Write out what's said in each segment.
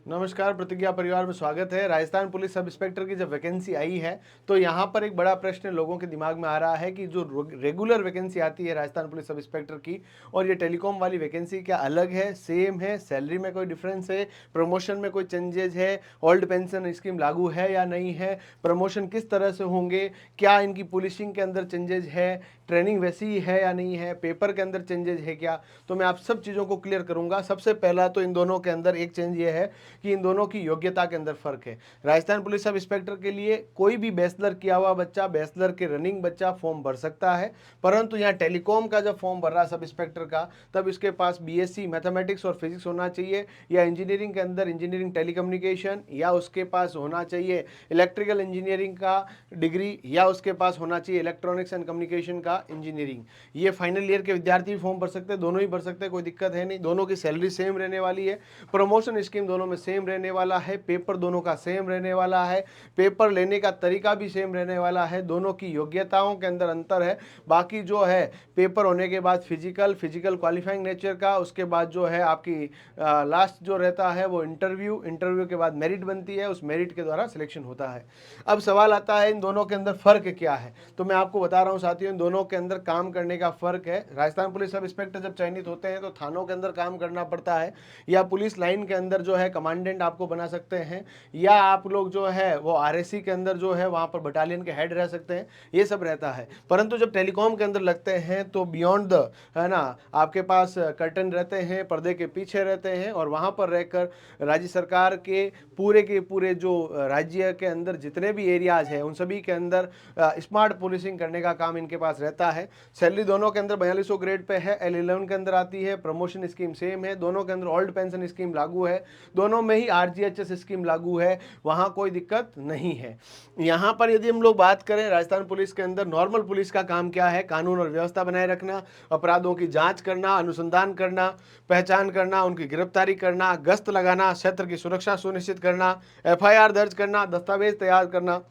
नमस्कार, प्रतिज्ञा परिवार में स्वागत है। राजस्थान पुलिस सब इंस्पेक्टर की जब वैकेंसी आई है तो यहाँ पर एक बड़ा प्रश्न लोगों के दिमाग में आ रहा है कि जो रेगुलर वैकेंसी आती है राजस्थान पुलिस सब इंस्पेक्टर की और ये टेलीकॉम वाली वैकेंसी क्या अलग है, सेम है, सैलरी में कोई डिफरेंस है, प्रमोशन में कोई चेंजेज है, ओल्ड पेंशन स्कीम लागू है या नहीं है, प्रमोशन किस तरह से होंगे, क्या इनकी पुलिसिंग के अंदर चेंजेज है, ट्रेनिंग वैसी ही है या नहीं है, पेपर के अंदर चेंजेज है क्या, तो मैं आप सब चीज़ों को क्लियर करूंगा। सबसे पहला तो इन दोनों के अंदर एक चेंज ये है कि इन दोनों की योग्यता के अंदर फर्क है। राजस्थान पुलिस सब इंस्पेक्टर के लिए कोई भी बैचलर किया हुआ बच्चा, बैचलर के रनिंग बच्चा फॉर्म भर सकता है, परंतु यहाँ टेलीकॉम का जब फॉर्म भर रहा है सब इंस्पेक्टर का, तब इसके पास बीएससी मैथमेटिक्स और फिजिक्स होना चाहिए, या इंजीनियरिंग के अंदर इंजीनियरिंग टेलीकम्युनिकेशन, या उसके पास होना चाहिए इलेक्ट्रिकल इंजीनियरिंग का डिग्री, या उसके पास होना चाहिए इलेक्ट्रॉनिक्स एंड कम्युनिकेशन का इंजीनियरिंग। ये फाइनल ईयर के विद्यार्थी फॉर्म भर सकते हैं, दोनों ही भर सकते हैं, कोई दिक्कत है नहीं। दोनों की सैलरी सेम रहने वाली है, प्रमोशन स्कीम दोनों में सेम रहने वाला है, पेपर दोनों का सेम रहने वाला है, पेपर लेने का तरीका भी सेम रहने वाला है, दोनों की योग्यताओं के अंदर अंतर है। बाकी जो है पेपर होने के बाद फिजिकल क्वालिफाइंग नेचर का, उसके बाद जो है आपकी लास्ट जो रहता है वो इंटरव्यू के बाद मेरिट बनती है, उस मेरिट के द्वारा सिलेक्शन होता है। अब सवाल आता है इन दोनों के अंदर फ़र्क क्या है, तो मैं आपको बता रहा हूँ साथियों, इन दोनों के अंदर काम करने का फ़र्क है। राजस्थान पुलिस सब इंस्पेक्टर जब चयनित होते हैं तो थानों के अंदर काम करना पड़ता है, या पुलिस लाइन के अंदर जो है कमांडेंट आपको बना सकते हैं, या आप लोग जो है वो आरएससी के अंदर जो है वहाँ पर बटालियन के हेड रह सकते हैं, ये सब रहता है। परंतु जब टेलीकॉम के अंदर लगते हैं तो बियॉन्ड द, है ना, आपके पास कर्टन रहते हैं, पर्दे के पीछे रहते हैं, और वहाँ पर रहकर राज्य सरकार के पूरे जो राज्य के अंदर जितने भी एरियाज हैं उन सभी के अंदर स्मार्ट पुलिसिंग करने का काम इनके पास रहता है। सैलरी दोनों के अंदर 4200 ग्रेड पे है, L11 के अंदर आती है, प्रमोशन स्कीम सेम है, दोनों के अंदर ओल्ड पेंशन स्कीम लागू है, दोनों में ही RGHS स्कीम लागू है, वहाँ कोई दिक्कत नहीं है। यहाँ पर यदि हम लोग बात करें राजस्थान पुलिस के अंदर नॉर्मल पुलिस का काम क्या है, कानून और व्यवस्था बनाए रखना, अपराधों की जांच करना, अनुसंधान करना, पहचान करना, उनकी गिरफ्तारी करना, गश्त लगाना, क्षेत्र की सुरक्षा सुनिश्चित करना, FIR दर्ज करना, दस्तावेज तैयार करना,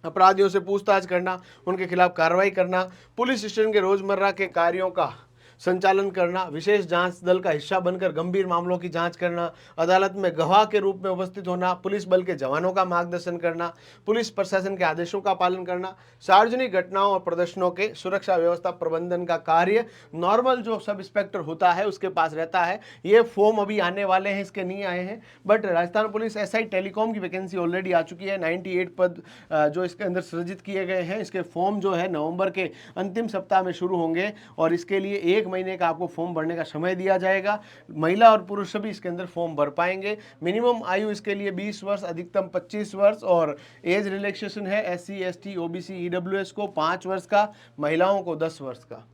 अपराधियों से पूछताछ करना, उनके खिलाफ कार्रवाई करना, पुलिस स्टेशन के रोजमर्रा के कार्यों का संचालन करना, विशेष जांच दल का हिस्सा बनकर गंभीर मामलों की जांच करना, अदालत में गवाह के रूप में उपस्थित होना, पुलिस बल के जवानों का मार्गदर्शन करना, पुलिस प्रशासन के आदेशों का पालन करना, सार्वजनिक घटनाओं और प्रदर्शनों के सुरक्षा व्यवस्था प्रबंधन का कार्य नॉर्मल जो सब इंस्पेक्टर होता है उसके पास रहता है। ये फॉर्म अभी आने वाले हैं, इसके नहीं आए हैं, but Rajasthan police SI telecom की वैकेंसी ऑलरेडी आ चुकी है। 98 पद जो इसके अंदर सृजित किए गए हैं, इसके फॉर्म जो है नवंबर के अंतिम सप्ताह में शुरू होंगे, और इसके लिए 1 महीने का आपको फॉर्म भरने का समय दिया जाएगा। महिला और पुरुष सभी इसके अंदर फॉर्म भर पाएंगे। मिनिमम आयु इसके लिए 20 वर्ष, अधिकतम 25 वर्ष, और एज रिलैक्सेशन है SC ST OBC EWS को 5 वर्ष का, महिलाओं को 10 वर्ष का।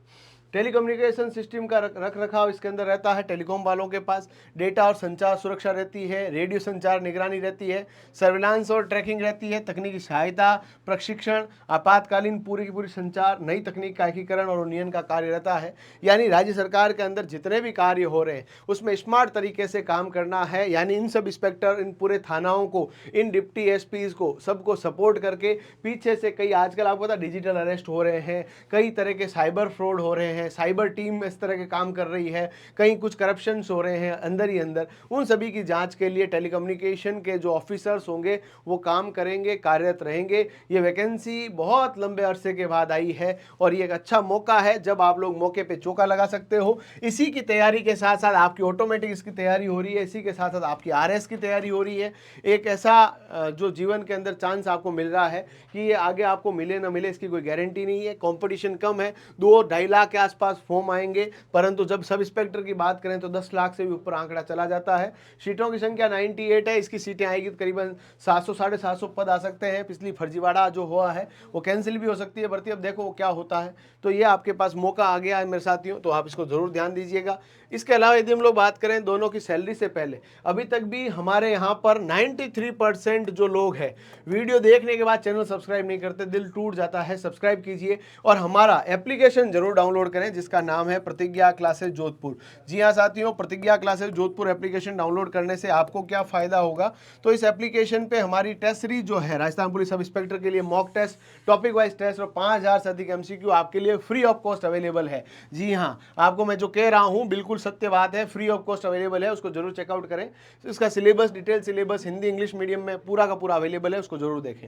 टेलीकम्युनिकेशन सिस्टम का रख रखाव इसके अंदर रहता है, टेलीकॉम वालों के पास डेटा और संचार सुरक्षा रहती है, रेडियो संचार निगरानी रहती है, सर्विलांस और ट्रैकिंग रहती है, तकनीकी सहायता, प्रशिक्षण, आपातकालीन पूरी की पूरी संचार, नई तकनीक का एकीकरण और उन्नयन का कार्य रहता है। यानी राज्य सरकार के अंदर जितने भी कार्य हो रहे हैं उसमें स्मार्ट तरीके से काम करना है। यानी इन सब इंस्पेक्टर, इन पूरे थानाओं को, इन डिप्टी SPs को, सबको सपोर्ट करके पीछे से कई आजकल आपको पता डिजिटल अरेस्ट हो रहे हैं, कई तरह के साइबर फ्रॉड हो रहे हैं, साइबर टीम इस तरह के काम कर रही है, कहीं कुछ करप्शंस हो रहे हैं अंदर ही अंदर, उन सभी की जांच के लिए टेलीकम्युनिकेशन के जो ऑफिसर्स होंगे वो काम करेंगे, कार्यरत रहेंगे। ये वैकेंसी बहुत लंबे अरसे के बाद आई है और ये एक अच्छा मौका है जब आप लोग मौके पे चौका लगा सकते हो। इसी की तैयारी के साथ साथ आपकी ऑटोमेटिक इसकी तैयारी हो रही है, इसी के साथ साथ आपकी RS की तैयारी हो रही है। एक ऐसा जो जीवन के अंदर चांस आपको मिल रहा है कि ये आगे आपको मिले ना मिले इसकी कोई गारंटी नहीं है, कंपटीशन कम है, 2-2.5 लाख के आसपास फॉर्म आएंगे, परंतु जब सब इंस्पेक्टर की बात करें तो 10 लाख से भी ऊपर आंकड़ा चला जाता है। सीटों की संख्या 98 है, इसकी सीटें आएगी तो करीबन 700-750 पद आ सकते हैं। पिछली फर्जीवाड़ा जो हुआ है वो कैंसिल भी हो सकती है भर्ती, अब देखो वो क्या होता है। तो ये आपके पास मौका आ गया है मेरे साथियों, तो आप इसको जरूर ध्यान दीजिएगा। इसके अलावा यदि हम लोग बात करें दोनों की सैलरी से पहले, अभी तक भी हमारे यहाँ पर 93% जो लोग हैं वीडियो देखने के बाद चैनल सब्सक्राइब नहीं करते, दिल टूट जाता है। सब्सक्राइब कीजिए और हमारा एप्लीकेशन जरूर डाउनलोड करें। हैं जिसका नाम है प्रतिज्ञा क्लासेस जोधपुर। जी हाँ साथियों, प्रतिज्ञा क्लासेस जोधपुर एप्लीकेशन डाउनलोड करने से आपको क्या फ़ायदा होगा, तो इस एप्लीकेशन पे हमारी टेस्ट सीरीज जो है राजस्थान पुलिस सब इंस्पेक्टर के लिए mock test, topic wise test और 5000 से अधिक एमसीक्यू आपके लिए फ्री ऑफ कॉस्ट अवेलेबल है। जी हाँ, आपको मैं जो कह रहा हूँ बिल्कुल सत्य बात है, फ्री ऑफ कॉस्ट अवेलेबल है, उसको जरूर चेकआउट करें। इसका syllabus, detail syllabus Hindi English medium में पूरा का पूरा अवेलेबल है, उसको जरूर देखें।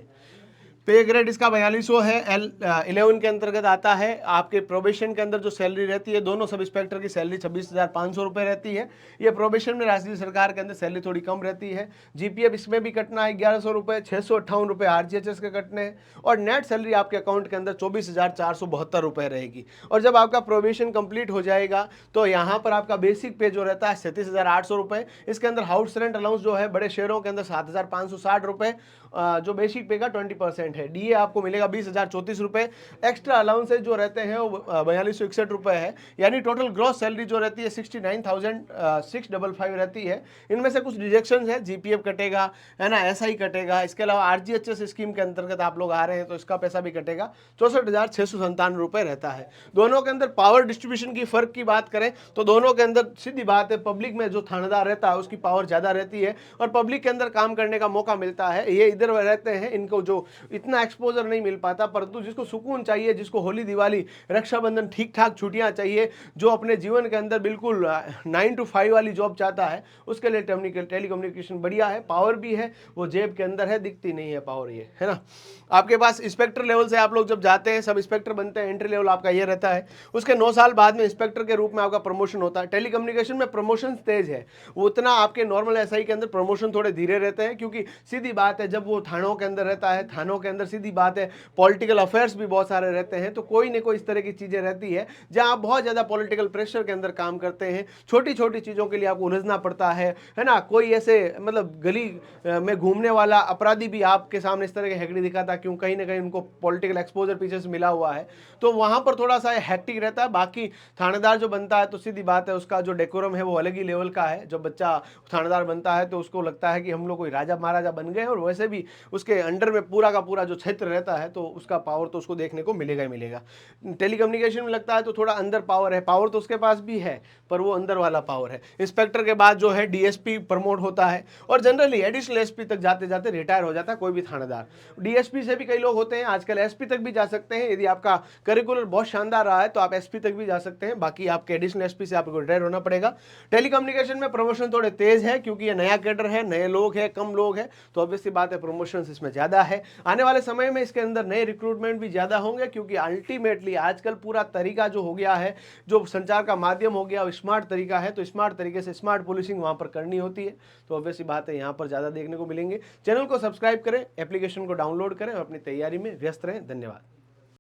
पे ग्रेड इसका 4200 है, L11 के अंतर्गत आता है। आपके प्रोबेशन के अंदर जो सैलरी रहती है, दोनों सब इंस्पेक्टर की सैलरी 26,500 रुपये रहती है। ये प्रोबेशन में राज्य सरकार के अंदर सैलरी थोड़ी कम रहती है। जीपीएफ इसमें भी कटना है 1100 रुपये, 658 रुपये आरजीएचएस के कटने हैं और नेट सैलरी आपके अकाउंट के अंदर 24,472 रुपये रहेगी। और जब आपका प्रोबेशन कंप्लीट हो जाएगा तो यहाँ पर आपका बेसिक पे जो रहता है 37,800 रुपये। इसके अंदर हाउस रेंट अलाउंस जो है बड़े शहरों के अंदर 7,560 रुपये, जो बेसिक पे का 20% है। डीए आपको मिलेगा 20,034 रुपये। एक्स्ट्रा अलाउंसेज जो रहते हैं वो 4261 रुपये है। यानी टोटल ग्रॉस सैलरी जो रहती है 69,655 रहती है। इनमें से कुछ डिडक्शन है, जीपीएफ कटेगा, है ना, एसआई कटेगा। इसके अलावा आरजीएचएस स्कीम के अंतर्गत आप लोग आ रहे हैं तो इसका पैसा भी कटेगा, 64,697 रुपये रहता है। दोनों के अंदर पावर डिस्ट्रीब्यूशन की फर्क की बात करें तो दोनों के अंदर सीधी बात है, पब्लिक में जो थानेदार रहता है उसकी पावर ज़्यादा रहती है और पब्लिक के अंदर काम करने का मौका मिलता है। ये इधर रहते हैं, इनको जो इतना एक्सपोजर नहीं मिल पाता, परंतु जिसको सुकून चाहिए, जिसको होली दिवाली रक्षाबंधन ठीक ठाक छुट्टियां चाहिए, जो अपने जीवन के अंदर बिल्कुल 9 to 5 वाली जॉब चाहता है, उसके लिए टेलीकम्युनिकेशन बढ़िया है। पावर भी है, वो जेब के अंदर है, दिखती नहीं है पावर, ये है ना। आपके पास इंस्पेक्टर लेवल से आप लोग जब जाते हैं, सब इंस्पेक्टर बनते हैं, एंट्री लेवल आपका ये रहता है। उसके 9 साल बाद में इंस्पेक्टर के रूप में आपका प्रमोशन होता है। टेलीकम्युनिकेशन में प्रमोशन तेज है, उतना आपके नॉर्मल एसआई के अंदर प्रमोशन थोड़े धीरे रहते हैं, क्योंकि सीधी बात है जब वो थानों के अंदर रहता है, थानों के अंदर सीधी बात है पॉलिटिकल अफेयर्स भी बहुत सारे रहते हैं, तो कोई ना कोई इस तरह की चीजें रहती है जहां आप बहुत ज्यादा पॉलिटिकल प्रेशर के अंदर काम करते हैं। छोटी छोटी चीजों के लिए आपको उलझना पड़ता है ना। कोई ऐसे मतलब गली में घूमने वाला अपराधी भी आपके सामने इस तरह की हैकड़ी दिखाता, क्यों, कहीं ना कहीं उनको पॉलिटिकल एक्सपोजर पीछे से मिला हुआ है, तो वहां पर थोड़ा सा हैक्टिक रहता है। बाकी थानेदार जो बनता है तो सीधी बात है उसका जो डेकोरम है वो अलग ही लेवल का है। जब बच्चा थानेदार बनता है तो उसको लगता है कि हम लोग कोई राजा महाराजा बन गए, और वैसे भी उसके अंडर में पूरा का पूरा जो क्षेत्र रहता है तो उसका पावर तो उसको देखने को मिलेगा ही मिलेगा। टेलीकम्युनिकेशन में लगता है तो थोड़ा अंदर पावर है, पावर तो उसके पास भी है पर वो अंदर वाला पावर है। इंस्पेक्टर के बाद जो है डीएसपी प्रमोट होता है और जनरली एडिशनल एसपी तक जाते जाते रिटायर हो जाता है कोई भी थानेदार। डीएसपी से भी कई लोग होते हैं, आजकल एसपी तक भी जा सकते हैं। यदि आपका करिकुलर बहुत शानदार रहा है तो आप एसपी तक भी जा सकते हैं। बाकी आपके एडिशनल एसपी से आपको रिटायर होना पड़ेगा। टेलीकम्युनिकेशन में प्रमोशन थोड़े तेज है क्योंकि ये नया कैडर है, नए लोग हैं, कम लोग हैं, तो ऑब्वियसली बात है प्रमोशन इसमें ज्यादा है। आने वाले समय में इसके अंदर नए रिक्रूटमेंट भी ज्यादा होंगे, क्योंकि अल्टीमेटली आजकल पूरा तरीका जो हो गया है, जो संचार का माध्यम हो गया, स्मार्ट तरीका है, तो स्मार्ट तरीके से स्मार्ट पुलिसिंग वहां पर करनी होती है। तो ऑब्वियसली बात है यहाँ पर ज्यादा देखने को मिलेंगे। चैनल को सब्सक्राइब करें, एप्लीकेशन को डाउनलोड करें और अपनी तैयारी में व्यस्त रहें। धन्यवाद।